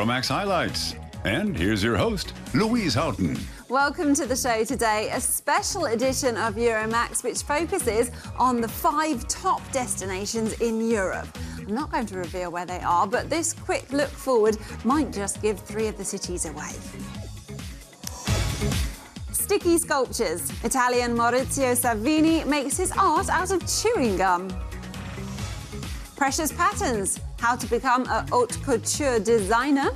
Euromaxx highlights. And here's your host, Louise Houghton. Welcome to the show today, a special edition of Euromaxx which focuses on the 5 top destinations in Europe. I'm not going to reveal where they are, but this quick look forward might just give 3 of the cities away. Sticky sculptures. Italian Maurizio Savini makes his art out of chewing gum. Precious patterns. How to become a haute couture designer.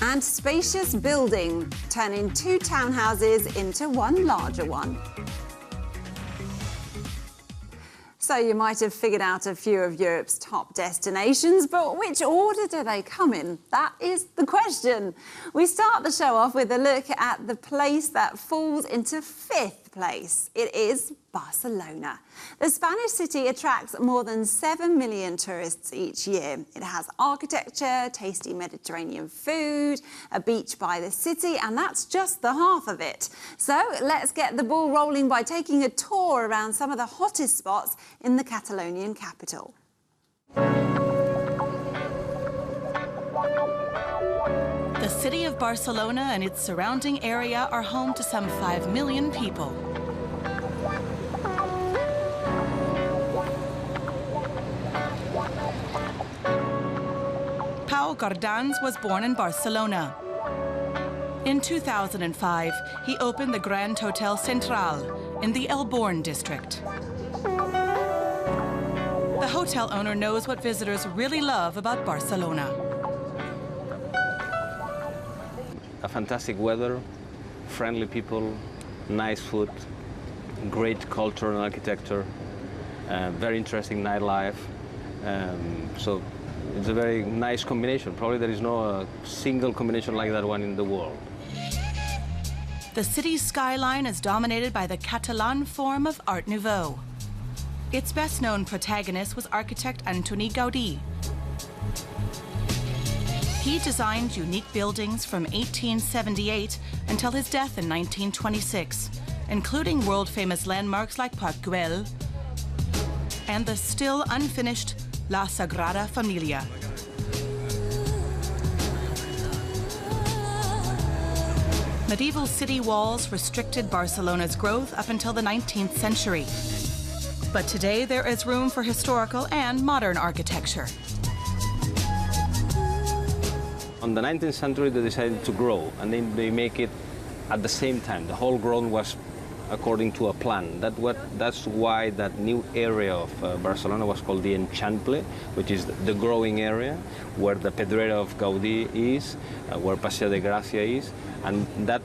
And spacious building, turning 2 townhouses into 1 larger one. So you might have figured out a few of Europe's top destinations, but which order do they come in? That is the question. We start the show off with a look at the place that falls into 5th place. It is Barcelona. The Spanish city attracts more than 7 million tourists each year. It has architecture, tasty Mediterranean food, a beach by the city, and that's just the half of it. So let's get the ball rolling by taking a tour around some of the hottest spots in the Catalonian capital. The city of Barcelona and its surrounding area are home to some 5 million people. Pau Gardans was born in Barcelona. In 2005, he opened the Grand Hotel Central in the El Born district. The hotel owner knows what visitors really love about Barcelona. A fantastic weather, friendly people, nice food, great culture and architecture, very interesting nightlife. So it's a very nice combination. Probably there is no single combination like that one in the world. The city's skyline is dominated by the Catalan form of Art Nouveau. Its best-known protagonist was architect Antoni Gaudí. He designed unique buildings from 1878 until his death in 1926, including world-famous landmarks like Parc Güell and the still unfinished La Sagrada Familia. Medieval city walls restricted Barcelona's growth up until the 19th century. But today there is room for historical and modern architecture. On the 19th century, they decided to grow, and then they make it at the same time. The whole growth was according to a plan. That's why that new area of Barcelona was called the Enchantle, which is the growing area, where the Pedrera of Gaudí is, where Paseo de Gracia is, and that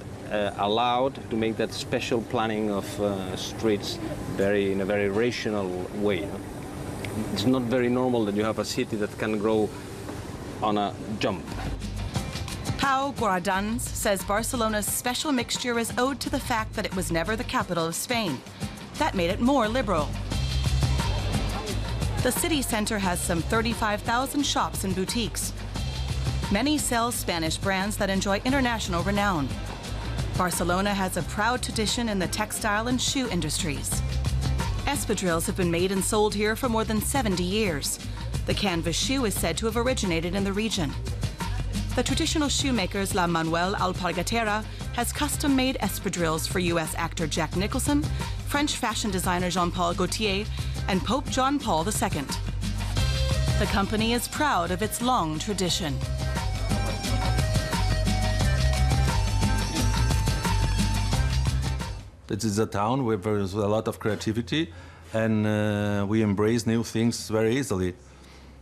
allowed to make that special planning of streets in a very rational way. It's not very normal that you have a city that can grow on a jump. Pau Gardans says Barcelona's special mixture is owed to the fact that it was never the capital of Spain. That made it more liberal. The city center has some 35,000 shops and boutiques. Many sell Spanish brands that enjoy international renown. Barcelona has a proud tradition in the textile and shoe industries. Espadrilles have been made and sold here for more than 70 years. The canvas shoe is said to have originated in the region. The traditional shoemakers La Manuel Alpargatera has custom-made espadrilles for U.S. actor Jack Nicholson, French fashion designer Jean-Paul Gaultier, and Pope John Paul II. The company is proud of its long tradition. It is a town where there is a lot of creativity, and we embrace new things very easily.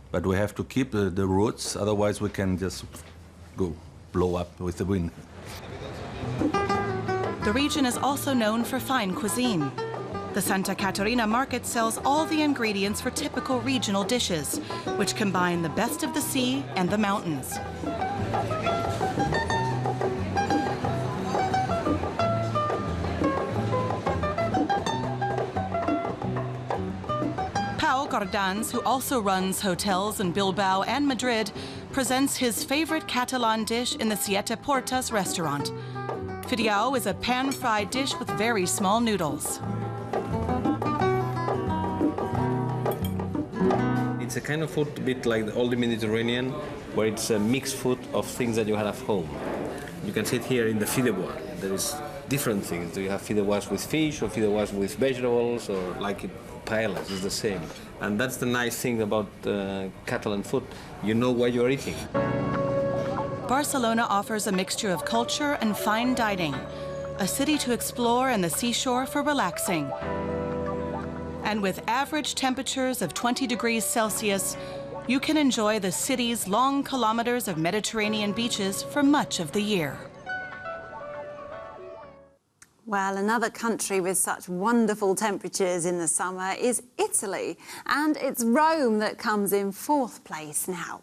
But we have to keep the roots, otherwise we can just go blow up with the wind. The region is also known for fine cuisine. The Santa Catarina market sells all the ingredients for typical regional dishes, which combine the best of the sea and the mountains. Pau Gardans, who also runs hotels in Bilbao and Madrid, presents his favorite Catalan dish in the Siete Portas restaurant. Fideau is a pan-fried dish with very small noodles. It's a kind of food a bit like the old Mediterranean, where it's a mixed food of things that you have at home. You can see it here in the fideuà. There is different things. Do you have fideuàs with fish or fideuàs with vegetables, or like paellas? It's the same. And that's the nice thing about Catalan food. You know what you're eating. Barcelona offers a mixture of culture and fine dining, a city to explore and the seashore for relaxing. And with average temperatures of 20 degrees Celsius, you can enjoy the city's long kilometers of Mediterranean beaches for much of the year. Well, another country with such wonderful temperatures in the summer is Italy, and it's Rome that comes in fourth place now.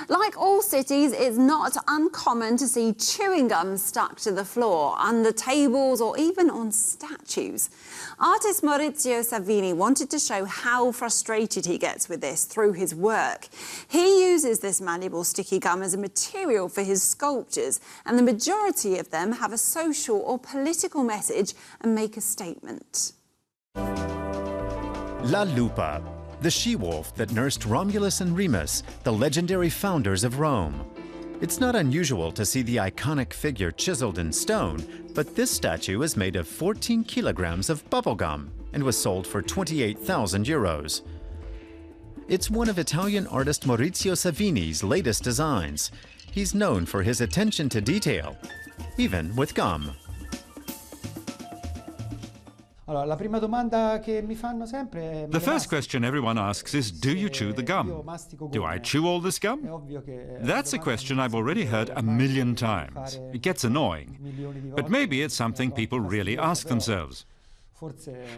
Like all cities, it's not uncommon to see chewing gum stuck to the floor, under tables or even on statues. Artist Maurizio Savini wanted to show how frustrated he gets with this through his work. He uses this malleable sticky gum as a material for his sculptures, and the majority of them have a social or political message and make a statement. La Lupa, the she-wolf that nursed Romulus and Remus, the legendary founders of Rome. It's not unusual to see the iconic figure chiseled in stone, but this statue is made of 14 kilograms of bubblegum and was sold for 28,000 euros. It's one of Italian artist Maurizio Savini's latest designs. He's known for his attention to detail, even with gum. The first question everyone asks is, do you chew the gum? Do I chew all this gum? That's a question I've already heard a million times. It gets annoying. But maybe it's something people really ask themselves.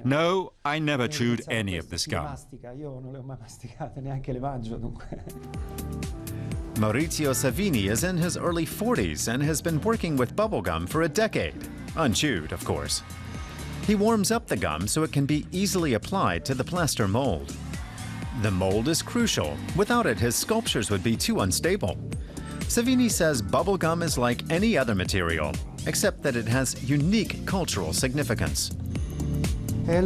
No, I never chewed any of this gum. Maurizio Savini is in his early 40s and has been working with bubblegum for a decade. Unchewed, of course. He warms up the gum so it can be easily applied to the plaster mold. The mold is crucial. Without it, his sculptures would be too unstable. Savini says bubblegum is like any other material, except that it has unique cultural significance. I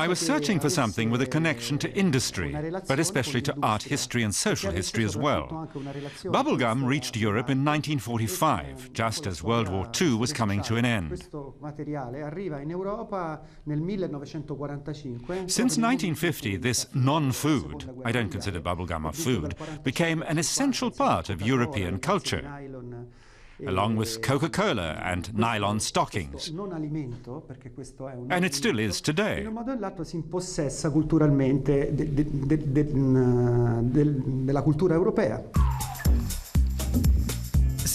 was searching for something with a connection to industry, but especially to art history and social history as well. Bubblegum reached Europe in 1945, just as World War II was coming to an end. Since 1950, this non-food, I don't consider bubblegum a food, became an essential part of European culture, along with Coca-Cola and nylon stockings. And it still is today.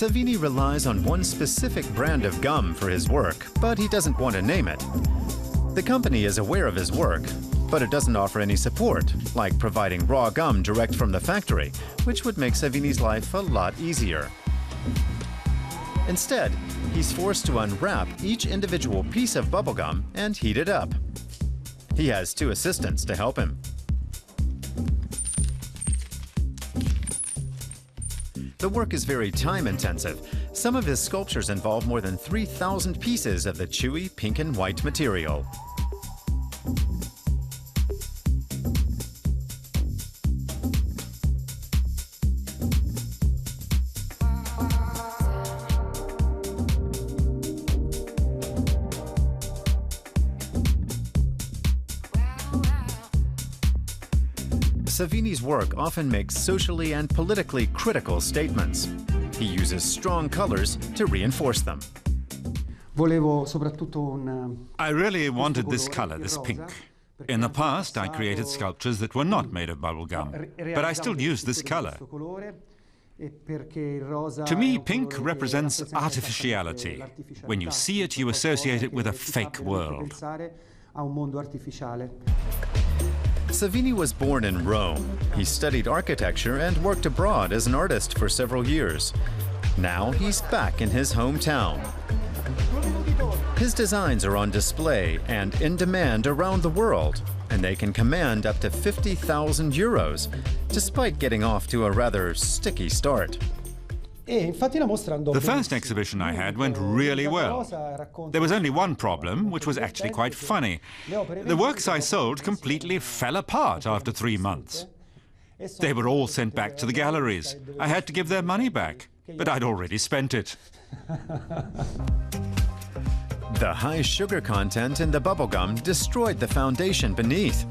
Savini relies on one specific brand of gum for his work, but he doesn't want to name it. The company is aware of his work, but it doesn't offer any support, like providing raw gum direct from the factory, which would make Savini's life a lot easier. Instead, he's forced to unwrap each individual piece of bubblegum and heat it up. He has two assistants to help him. The work is very time-intensive. Some of his sculptures involve more than 3,000 pieces of the chewy pink and white material. Savini's work often makes socially and politically critical statements. He uses strong colors to reinforce them. I really wanted this color, this pink. In the past, I created sculptures that were not made of bubblegum, but I still use this color. To me, pink represents artificiality. When you see it, you associate it with a fake world. Savini was born in Rome. He studied architecture and worked abroad as an artist for several years. Now he's back in his hometown. His designs are on display and in demand around the world, and they can command up to 50,000 euros, despite getting off to a rather sticky start. The first exhibition I had went really well. There was only one problem, which was actually quite funny. The works I sold completely fell apart after 3 months. They were all sent back to the galleries. I had to give their money back, but I'd already spent it. The high sugar content in the bubblegum destroyed the foundation beneath.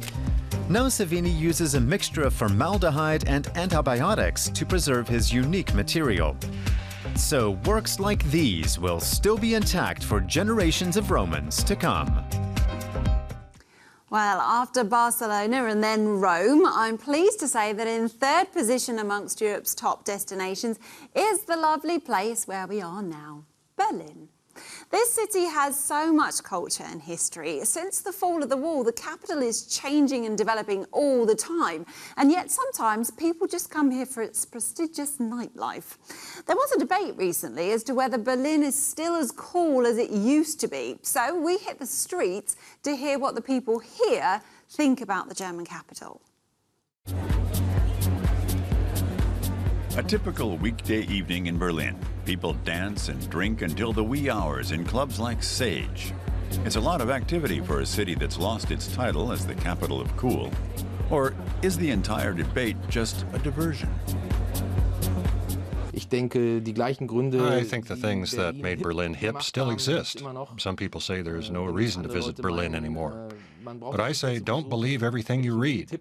Now Savini uses a mixture of formaldehyde and antibiotics to preserve his unique material. So works like these will still be intact for generations of Romans to come. Well, after Barcelona and then Rome, I'm pleased to say that in third position amongst Europe's top destinations is the lovely place where we are now, Berlin. This city has so much culture and history. Since the fall of the wall, the capital is changing and developing all the time. And yet sometimes people just come here for its prestigious nightlife. There was a debate recently as to whether Berlin is still as cool as it used to be. So we hit the streets to hear what the people here think about the German capital. A typical weekday evening in Berlin. People dance and drink until the wee hours in clubs like Sage. It's a lot of activity for a city that's lost its title as the capital of cool. Or is the entire debate just a diversion? I think the things that made Berlin hip still exist. Some people say there's no reason to visit Berlin anymore. But I say don't believe everything you read.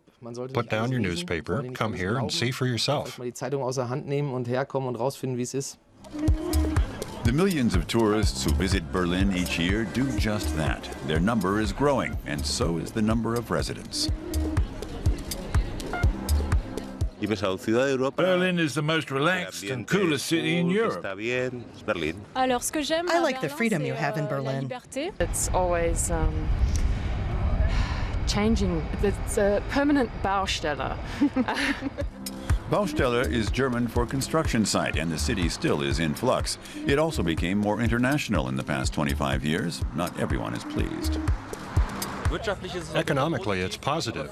Put down your newspaper, come here and see for yourself. The millions of tourists who visit Berlin each year do just that. Their number is growing, and so is the number of residents. Berlin is the most relaxed and coolest city in Europe. I like the freedom you have in Berlin. It's always changing. It's a permanent Baustelle. Baustelle is German for construction site, and the city still is in flux. It also became more international in the past 25 years. Not everyone is pleased. Economically, it's positive,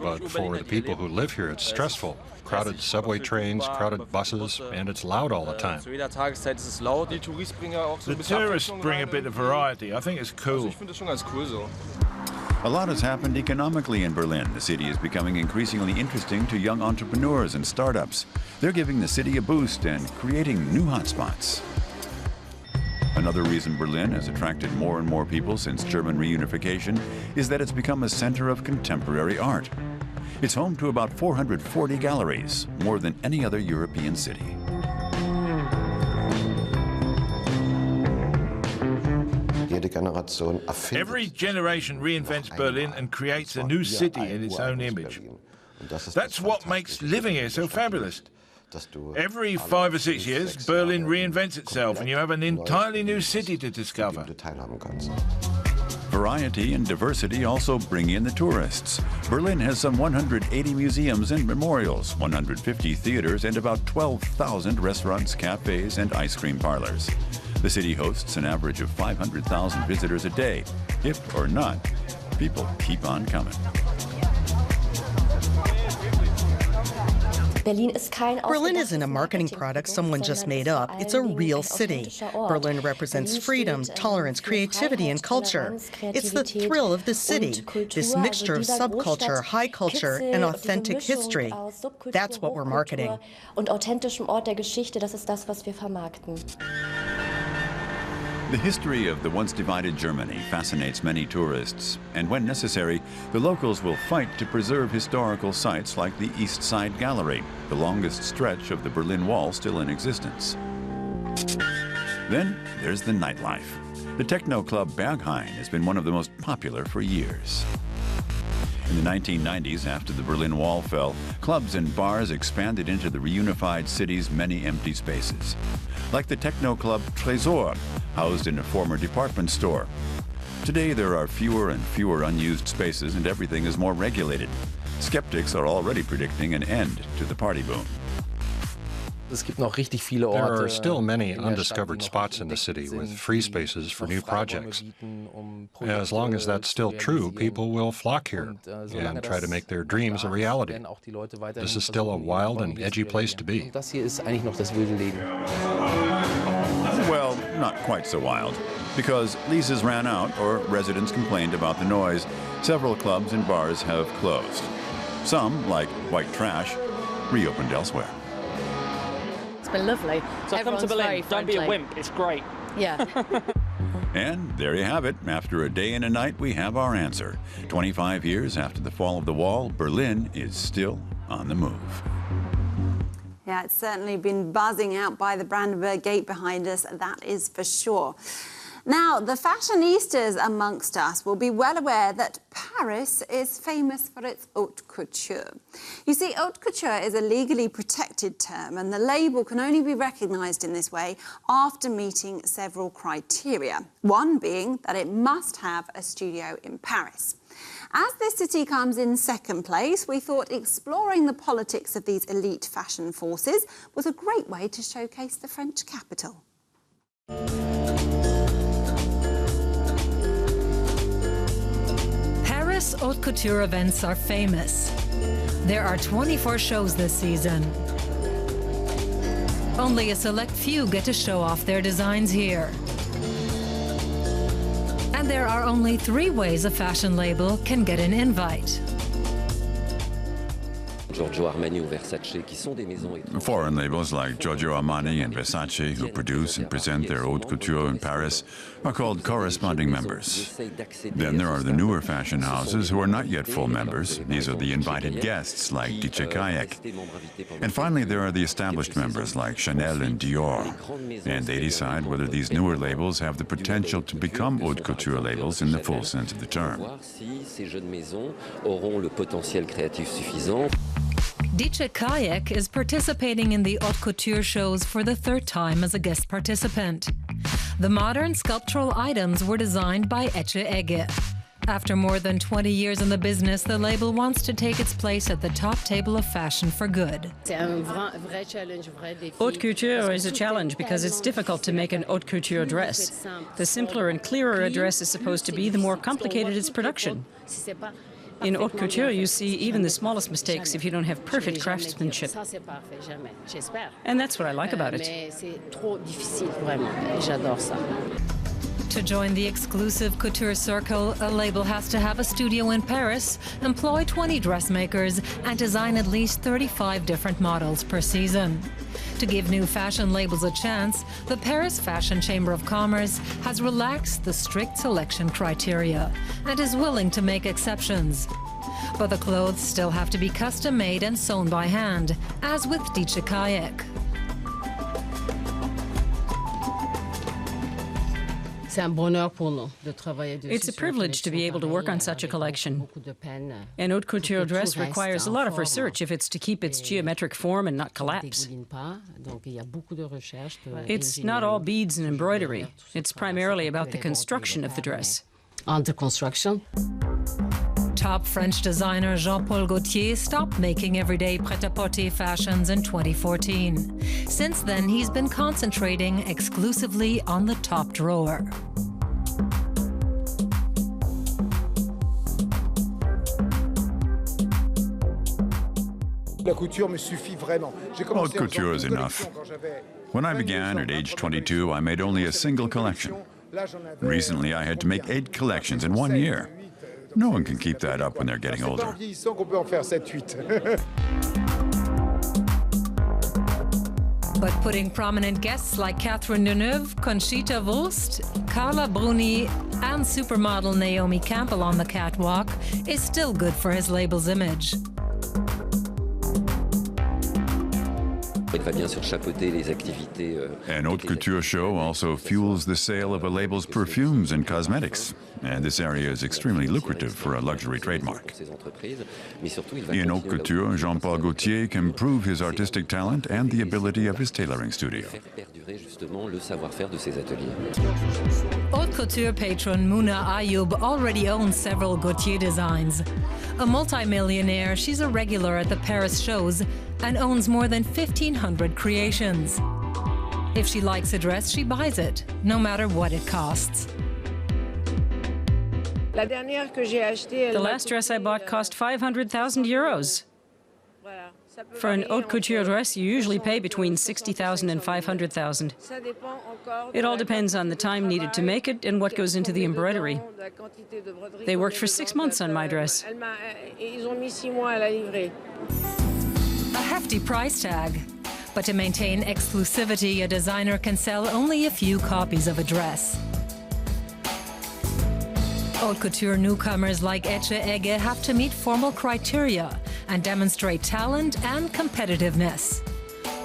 but for the people who live here, it's stressful. Crowded subway trains, crowded buses, and it's loud all the time. The tourists bring a bit of variety. I think it's cool. A lot has happened economically in Berlin. The city is becoming increasingly interesting to young entrepreneurs and startups. They're giving the city a boost and creating new hotspots. Another reason Berlin has attracted more and more people since German reunification is that it's become a center of contemporary art. It's home to about 440 galleries, more than any other European city. Every generation reinvents Berlin and creates a new city in its own image. That's what makes living here so fabulous. Every 5 or 6 years, Berlin reinvents itself and you have an entirely new city to discover. Variety and diversity also bring in the tourists. Berlin has some 180 museums and memorials, 150 theaters, and about 12,000 restaurants, cafes, and ice cream parlors. The city hosts an average of 500,000 visitors a day. Hip or not, people keep on coming. Berlin isn't a marketing product someone just made up. It's a real city. Berlin represents freedom, tolerance, creativity, and culture. It's the thrill of the city, this mixture of subculture, high culture, and authentic history. That's what we're marketing. The history of the once divided Germany fascinates many tourists, and when necessary, the locals will fight to preserve historical sites like the East Side Gallery, the longest stretch of the Berlin Wall still in existence. Then there's the nightlife. The techno club Berghain has been one of the most popular for years. In the 1990s, after the Berlin Wall fell, clubs and bars expanded into the reunified city's many empty spaces. Like the techno club Tresor, housed in a former department store. Today, there are fewer and fewer unused spaces and everything is more regulated. Skeptics are already predicting an end to the party boom. There are still many undiscovered spots in the city with free spaces for new projects. As long as that's still true, people will flock here and try to make their dreams a reality. This is still a wild and edgy place to be. Well, not quite so wild. Because leases ran out or residents complained about the noise, several clubs and bars have closed. Some, like White Trash, reopened elsewhere. It's been lovely. So come to Berlin, don't be a wimp, it's great. Yeah. And there you have it. After a day and a night, we have our answer. 25 years after the fall of the wall, Berlin is still on the move. Yeah, it's certainly been buzzing out by the Brandenburg Gate behind us, that is for sure. Now, the fashionistas amongst us will be well aware that Paris is famous for its haute couture. You see, haute couture is a legally protected term, and the label can only be recognised in this way after meeting several criteria. One being that it must have a studio in Paris. As this city comes in second place, we thought exploring the politics of these elite fashion forces was a great way to showcase the French capital. Paris haute couture events are famous. There are 24 shows this season. Only a select few get to show off their designs here. And there are only 3 ways a fashion label can get an invite. Foreign labels like Giorgio Armani and Versace, who produce and present their haute couture in Paris, are called corresponding members. Then there are the newer fashion houses who are not yet full members. These are the invited guests like Dice Kayak. And finally, there are the established members like Chanel and Dior. And they decide whether these newer labels have the potential to become haute couture labels in the full sense of the term. Dice Kayak is participating in the haute couture shows for the 3rd time as a guest participant. The modern sculptural items were designed by Ece Ege. After more than 20 years in the business, the label wants to take its place at the top table of fashion for good. Haute couture is a challenge because it's difficult to make an haute couture dress. The simpler and clearer a dress is supposed to be, the more complicated its production. In haute couture, you see even the smallest mistakes if you don't have perfect craftsmanship. And that's what I like about it. To join the exclusive couture circle, a label has to have a studio in Paris, employ 20 dressmakers, and design at least 35 different models per season. To give new fashion labels a chance, the Paris Fashion Chamber of Commerce has relaxed the strict selection criteria and is willing to make exceptions. But the clothes still have to be custom-made and sewn by hand, as with Dice Kayak. It's a privilege to be able to work on such a collection. An haute couture dress requires a lot of research if it's to keep its geometric form and not collapse. It's not all beads and embroidery. It's primarily about the construction of the dress. Top French designer Jean-Paul Gaultier stopped making everyday prêt-à-porter fashions in 2014. Since then, he's been concentrating exclusively on the top drawer. Haute couture is enough. When I began at age 22, I made only a single collection. Recently, I had to make 8 collections in 1 year. No one can keep that up when they're getting older. But putting prominent guests like Catherine Deneuve, Conchita Wurst, Carla Bruni, and supermodel Naomi Campbell on the catwalk is still good for his label's image. An haute couture show also fuels the sale of a label's perfumes and cosmetics, and this area is extremely lucrative for a luxury trademark. In haute couture, Jean-Paul Gaultier can prove his artistic talent and the ability of his tailoring studio. Haute couture patron Mouna Ayoub already owns several Gaultier designs. A multimillionaire, she's a regular at the Paris shows and owns more than 1,500 creations. If she likes a dress, she buys it, no matter what it costs. The last dress I bought cost 500,000 euros. For an haute couture dress, you usually pay between 60,000 and 500,000. It all depends on the time needed to make it and what goes into the embroidery. They worked for 6 months on my dress. A hefty price tag. But to maintain exclusivity, a designer can sell only a few copies of a dress. Haute couture newcomers like Ecce Egge have to meet formal criteria and demonstrate talent and competitiveness.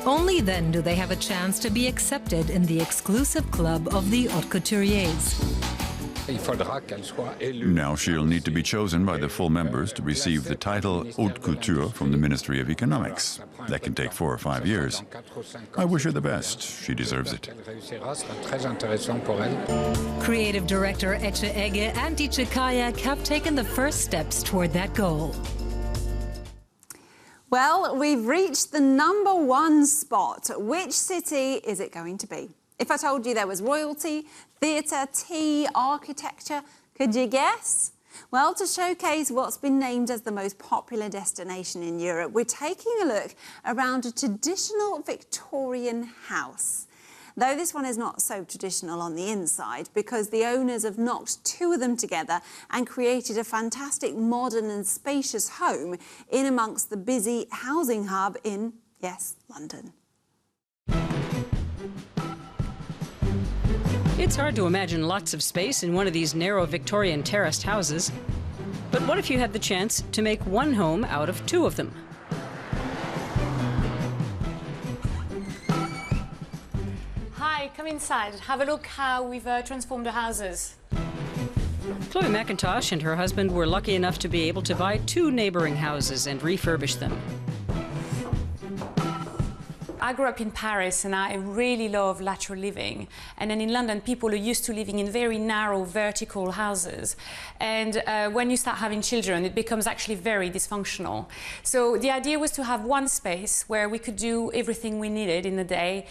Only then do they have a chance to be accepted in the exclusive club of the haute couturiers. Now she'll need to be chosen by the full members to receive the title Haute Couture from the Ministry of Economics. That can take 4 or 5 years. I wish her the best. She deserves it. Creative director Ecce Egge and Dice Kayak have taken the first steps toward that goal. Well, we've reached the #1 spot. Which city is it going to be? If I told you there was royalty, theatre, tea, architecture, could you guess? Well, to showcase what's been named as the most popular destination in Europe, we're taking a look around a traditional Victorian house. Though this one is not so traditional on the inside, because the owners have knocked 2 of them together and created a fantastic modern and spacious home in amongst the busy housing hub in, yes, London. It's hard to imagine lots of space in one of these narrow Victorian terraced houses. But what if you had the chance to make one home out of 2 of them? Hi, come inside. Have a look how we've transformed the houses. Chloe McIntosh and her husband were lucky enough to be able to buy 2 neighboring houses and refurbish them. I grew up in Paris and I really love lateral living. And then in London, people are used to living in very narrow vertical houses. And when you start having children, it becomes actually very dysfunctional. So the idea was to have one space where we could do everything we needed in the day,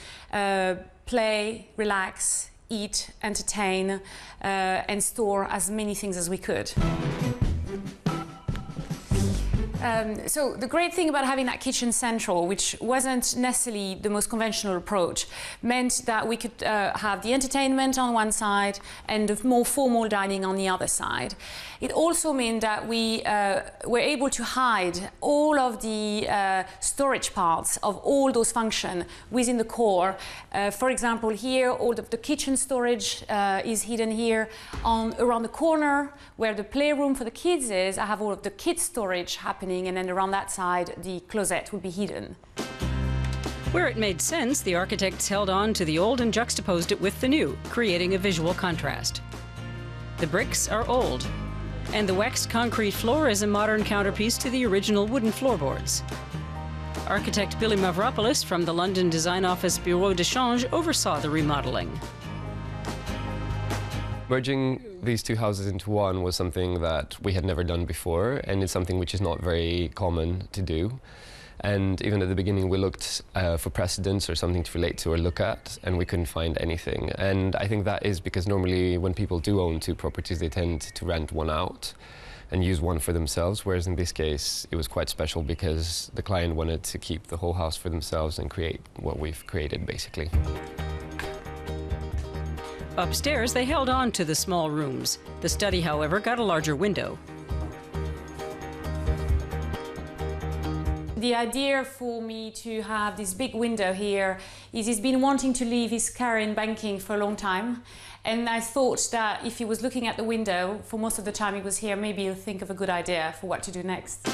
play, relax, eat, entertain, and store as many things as we could. So the great thing about having that kitchen central, which wasn't necessarily the most conventional approach, meant that we could have the entertainment on one side and the more formal dining on the other side. It also meant that we were able to hide all of the storage parts of all those functions within the core. For example, here, all of the kitchen storage is hidden here. Around the corner, where the playroom for the kids is, I have all of the kids' storage happening, and then around that side, the closet will be hidden. Where it made sense, the architects held on to the old and juxtaposed it with the new, creating a visual contrast. The bricks are old, and the waxed concrete floor is a modern counterpiece to the original wooden floorboards. Architect Billy Mavropoulos from the London design office Bureau de Change oversaw the remodeling. Merging these 2 houses into one was something that we had never done before, and it's something which is not very common to do. And even at the beginning, we looked for precedents or something to relate to or look at, and we couldn't find anything. And I think that is because normally when people do own 2 properties, they tend to rent one out and use one for themselves, whereas in this case, it was quite special because the client wanted to keep the whole house for themselves and create what we've created, basically. Upstairs, they held on to the small rooms. The study, however, got a larger window. The idea for me to have this big window here is he's been wanting to leave his career in banking for a long time. And I thought that if he was looking at the window for most of the time he was here, maybe he'll think of a good idea for what to do next.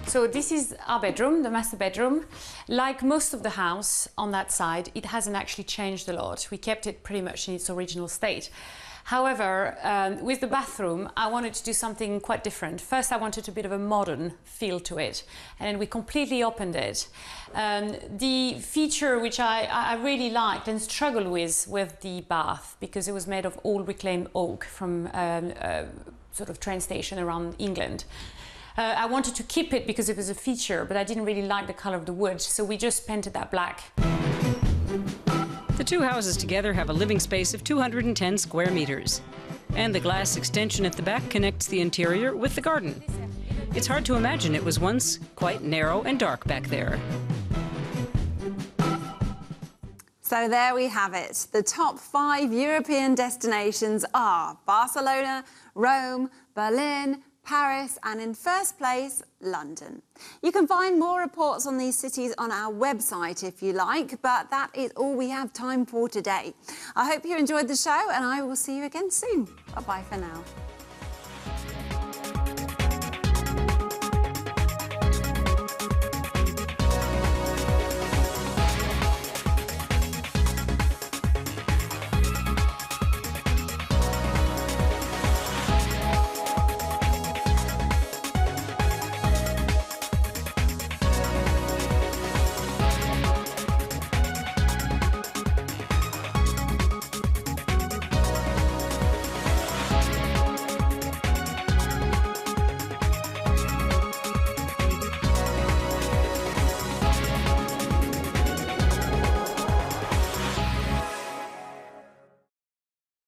So this is our bedroom, the master bedroom. Like most of the house on that side, it hasn't actually changed a lot. We kept it pretty much in its original state. However, with the bathroom, I wanted to do something quite different. First, I wanted a bit of a modern feel to it, and then we completely opened it. The feature which I really liked and struggled with the bath, because it was made of old reclaimed oak from sort of train station around England. I wanted to keep it because it was a feature, but I didn't really like the color of the wood, so we just painted that black. The two houses together have a living space of 210 square meters. And the glass extension at the back connects the interior with the garden. It's hard to imagine it was once quite narrow and dark back there. So there we have it. The top 5 European destinations are Barcelona, Rome, Berlin, Paris, and in first place, London. You can find more reports on these cities on our website if you like, but that is all we have time for today. I hope you enjoyed the show, and I will see you again soon. Bye-bye for now.